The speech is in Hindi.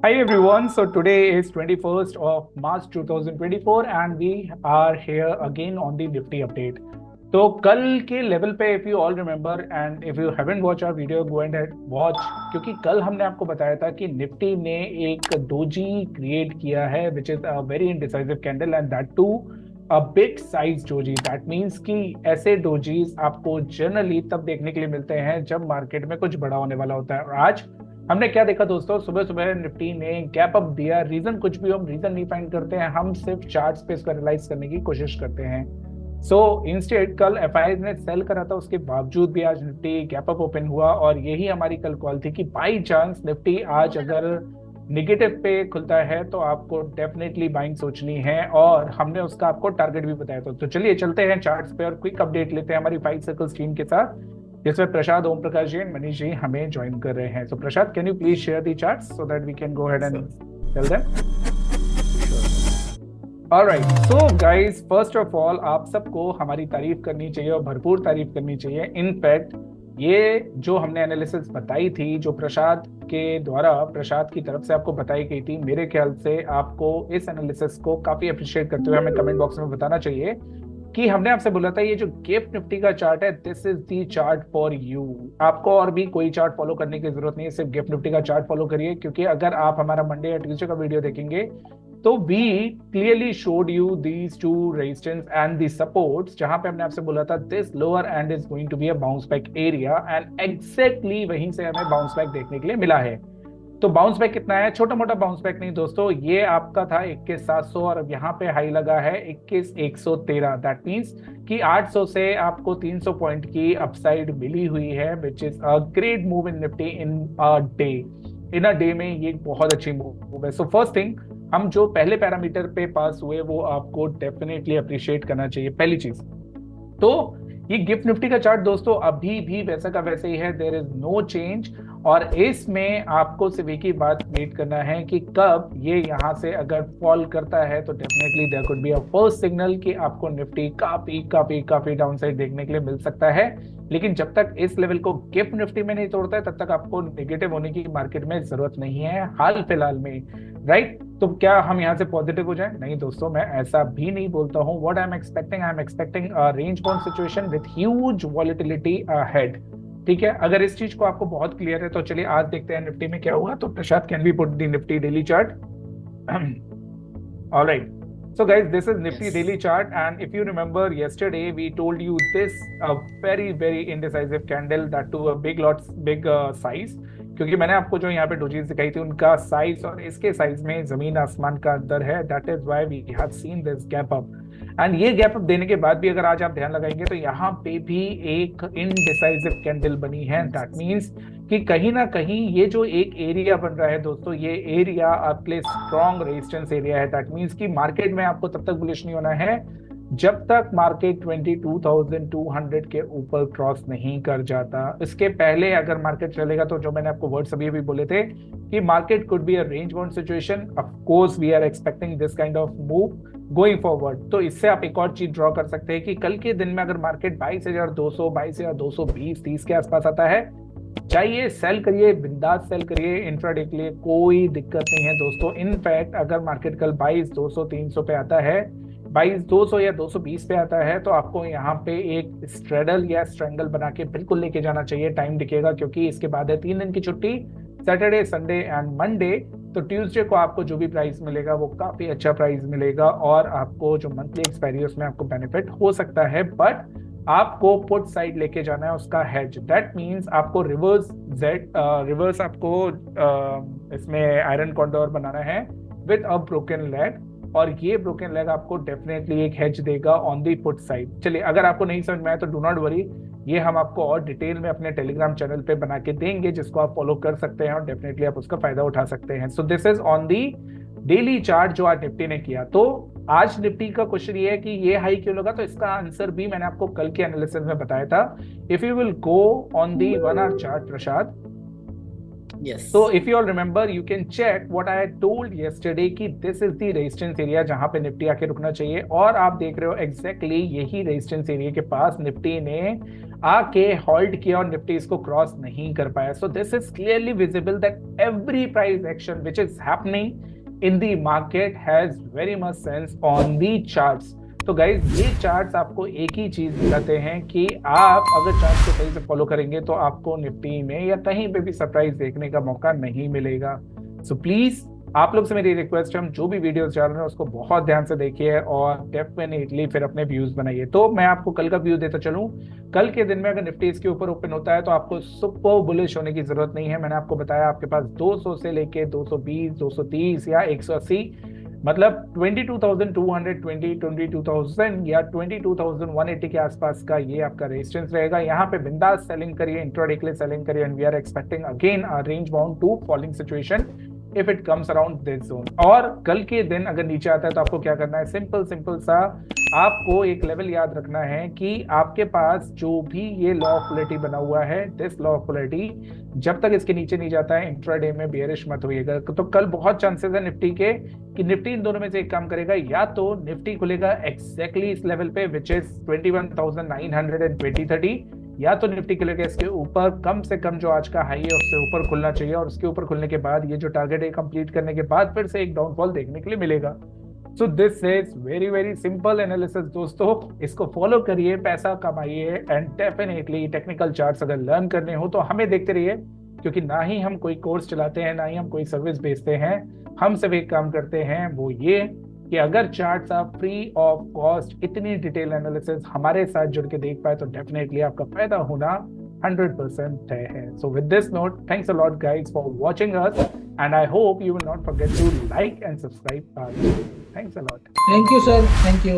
Hi everyone. So today is 21st of March 2024 and we are here again on the Nifty update. तो कल के लेवल पे if you all remember and if you haven't watched our video go and watch, क्योंकि कल हमने आपको बताया था कि निफ्टी ने एक डोजी क्रिएट किया है which is a very indecisive candle and that too a big size doji. That means कि ऐसे डोजीज आपको जनरली तब देखने के लिए मिलते हैं जब मार्केट में कुछ बड़ा होने वाला होता है. और आज हमने क्या देखा दोस्तों, सुबह सुबह निफ्टी ने गैप अप दिया. रीजन कुछ भी हम रीजन नहीं फाइंड करते हैं, हम सिर्फ चार्ट्स पे इसको एनालाइज करने की कोशिश करते हैं. सो इंस्टेड कल एफआई ने सेल करा था, उसके बावजूद भी आज निफ्टी गैप अप ओपन हुआ और यही हमारी कल कॉल थी कि बाई चांस निफ्टी आज अगर निगेटिव पे खुलता है तो आपको डेफिनेटली बाइंग सोचनी है और हमने उसका आपको टारगेट भी बताया था. तो चलिए चलते हैं चार्ट्स पे और क्विक अपडेट लेते हैं हमारी 5 सर्कल्स टीम के साथ, जिसमें प्रसाद, ओम प्रकाश जी एंड मनीष जी हमें ज्वाइन कर रहे हैं. So Prasad, can you please share the charts so that we can go ahead and tell them. Alright, so guys, first of all आप सबको हमारी तारीफ करनी चाहिए और भरपूर तारीफ करनी चाहिए. इनफैक्ट ये जो हमने एनालिसिस बताई थी, जो प्रसाद के द्वारा प्रसाद की तरफ से आपको बताई गई थी, मेरे ख्याल से आपको इस एनालिसिस को काफी अप्रिशिएट करते हुए हमें कमेंट बॉक्स में बताना चाहिए कि हमने आपसे बोला था ये जो गिफ्ट निफ्टी का चार्ट है, this is the chart for you. आपको और भी कोई चार्ट फॉलो करने की जरूरत नहीं है, सिर्फ गिफ्ट निफ्टी का चार्ट फॉलो करिए. क्योंकि अगर आप हमारा मंडे या ट्यूसडे का वीडियो देखेंगे तो we clearly showed you these two resistance and the supports, जहां पे हमने आपसे बोला था this lower end is going to be a bounce back area and exactly वहीं से हमें बाउंस बैक देखने के लिए मिला है. तो बाउंस बैक कितना है? छोटा मोटा बाउंस बैक नहीं दोस्तों, ये आपका था 21,700 और अब यहाँ पे हाई लगा है 21,113. दैट मींस कि 800 से आपको 300 पॉइंट की अपसाइड मिली हुई है, which is a great move in Nifty in a day. In a day में ये बहुत अच्छी मूव है. सो फर्स्ट थिंग, हम जो पहले पैरामीटर पे पास हुए वो आपको डेफिनेटली अप्रिशिएट करना चाहिए. पहली चीज तो ये गिफ्ट निफ्टी का चार्ट दोस्तों अभी भी वैसा का वैसे ही है, देयर इज नो चेंज. और इसमें आपको सिर्फ एक ही बात वेट करना है कि कब ये यहाँ से अगर फॉल करता है तो definitely there could be a first signal कि आपको निफ्टी काफी काफी काफी डाउन साइड देखने के लिए मिल सकता है. लेकिन जब तक इस लेवल को गिफ्ट निफ्टी में नहीं तोड़ता है तब तक आपको नेगेटिव होने की मार्केट में जरूरत नहीं है हाल फिलहाल में, राइट? तो क्या हम यहाँ से पॉजिटिव हो जाए? नहीं दोस्तों, मैं ऐसा भी नहीं बोलता हूँ. What I am expecting range bound situation with huge volatility ahead. ठीक है, अगर इस चीज को आपको बहुत क्लियर है तो चलिए आज देखते हैं निफ्टी में क्या हुआ. तो Prashant, can we put the Nifty daily chart? All right. So guys, this is Nifty Yes. daily chart, and if you remember yesterday, we told you this a very indecisive candle, that to a big size. क्योंकि मैंने आपको जो यहाँ पे डोजीज दिखाई थी उनका साइज और इसके साइज में जमीन आसमान का अंतर है. That is why we have seen this gap up. And ये गैप अप देने के बाद भी अगर आज आप ध्यान लगाएंगे तो यहाँ पे भी एक इनडिसाइसिव कैंडल बनी है. दैट मीन्स कि कहीं ना कहीं ये जो एक एरिया बन रहा है दोस्तों, ये एरिया आपके लिए स्ट्रॉन्ग रेजिस्टेंस एरिया है. दैट मीन्स कि मार्केट में आपको तब तक बुलिश नहीं होना है जब तक मार्केट 22,200 के ऊपर क्रॉस नहीं कर जाता. इसके पहले अगर मार्केट चलेगा तो जो मैंने आपको वर्ड्स अभी बोले थे कि market could be a range bound situation. Of course we are expecting this kind of move going forward. तो इससे आप एक और चीज ड्रॉ कर सकते हैं कि कल के दिन में अगर मार्केट 22,200, 22,220, 30 के आसपास आता है, चाहिए सेल करिए, बिंदास सेल करिए. इंट्राडे के लिए कोई दिक्कत नहीं है दोस्तों. इनफैक्ट अगर मार्केट कल 22,200, 300 पे आता है, 22,200 या 220 पे आता है, तो आपको यहाँ पे एक स्ट्रेडल या स्ट्रेंगल बना के बिल्कुल लेके जाना चाहिए. टाइम दिखेगा क्योंकि इसके बाद है 3 दिन की छुट्टी, सैटरडे, संडे एंड मंडे. तो ट्यूसडे को आपको जो भी प्राइस मिलेगा वो काफी अच्छा प्राइस मिलेगा और आपको जो मंथली एक्सपायरी है उसमें आपको बेनिफिट हो सकता है. बट आपको पुट साइड लेके जाना है उसका हेज. दैट मींस आपको रिवर्स आपको इसमें आयरन कॉन्डोर बनाना है विद अ ब्रोकन लेग, और ये ब्रोकन लेग आपको डेफिनेटली एक हेज देगा ऑन दी पुट साइड. चलिए, अगर आपको नहीं समझ में आया तो डू नॉट वरी, ये हम आपको और डिटेल में अपने टेलीग्राम चैनल पे बना के देंगे जिसको आप फॉलो कर सकते हैं और डेफिनेटली आप उसका फायदा उठा सकते हैं. So this is on the daily chart जो आज निफ्टी ने किया. तो आज निफ्टी का क्वेश्चन ये है कि ये हाई क्यों लगा, तो इसका आंसर भी मैंने आपको कल के एनालिसिस में बताया था. If you will go on the 1 our chart Prasad, Yes. So if you all remember, you can check what I had told yesterday कि this is the resistance area जहां पे निफ्टी आके रुकना चाहिए, और आप देख रहे हो एग्जैक्टली यही रेजिस्टेंस एरिया के पास निफ्टी ने आके हॉल्ट किया और निफ्टी इसको क्रॉस नहीं कर पाया. So this is clearly visible that every price action which is happening in the market has very much sense on the charts. तो गाइज ये चार्ट्स आपको एक ही चीज दिखाते हैं कि आप अगर चार्ट को सही से फॉलो करेंगे तो आपको निफ्टी में या कहीं पे भी सरप्राइज देखने का मौका नहीं मिलेगा. सो प्लीज आप लोग से मेरी रिक्वेस्ट है, हम जो भी वीडियोस डाल रहे हैं उसको बहुत ध्यान से देखिए और डेफिनेटली फिर अपने व्यूज बनाइए. तो मैं आपको कल का व्यू देता चलूं. कल के दिन में अगर निफ्टी इसके ऊपर ओपन होता है तो आपको सुपर बुलिश होने की जरूरत नहीं है. मैंने आपको बताया आपके पास 200 से लेके 220, 230 या 180, मतलब 22,220, 22,000 या 22,180 के आसपास का ये आपका रेजिस्टेंस रहेगा. यहाँ पे बिंदास सेलिंग करिए, इंट्राडे के लिए सेलिंग करिए, and we are expecting again a range bound to falling situation if it comes around this zone. और कल के दिन अगर नीचे आता है तो आपको क्या करना है, सिंपल सिंपल सा आपको एक लेवल याद रखना है कि आपके पास जो भी ये लॉ ऑफ पोलैरिटी बना हुआ है, दिस लॉ ऑफ पोलैरिटी जब तक इसके नीचे नहीं जाता है इंट्राडे में बेयरिश मत होइएगा. तो कल बहुत चांसेस है निफ्टी के कि निफ्टी इन दोनों में से एक काम करेगा, या तो निफ्टी खुलेगा एग्जैक्टली इस लेवल पे विच इज 21,920-30, या तो निफ्टी खुलेगा इसके ऊपर, कम से कम जो आज का हाई है उससे ऊपर खुलना चाहिए, और उसके ऊपर खुलने के बाद ये जो टारगेट है कंप्लीट करने के बाद फिर से एक डाउनफॉल देखने के लिए मिलेगा. So this is very very simple analysis दोस्तों, इसको फॉलो करिए, पैसा कमाइए, एंड डेफिनेटली टेक्निकल चार्ट्स अगर लर्न करने हो तो हमें देखते रहिए, क्योंकि ना ही हम कोई कोर्स चलाते हैं, ना ही हम कोई सर्विस बेचते हैं. हम सिर्फ एक काम करते हैं, वो ये कि अगर चार्ट्स आप फ्री ऑफ कॉस्ट इतनी डिटेल एनालिसिस हमारे साथ जुड़ के देख पाए तो डेफिनेटली आपका फायदा होना 100% तय है. So with this note, thanks a lot guys for watching us, and I hope you will not forget to like and subscribe our channel. Thanks a lot. Thank you, sir. Thank you. Thank you.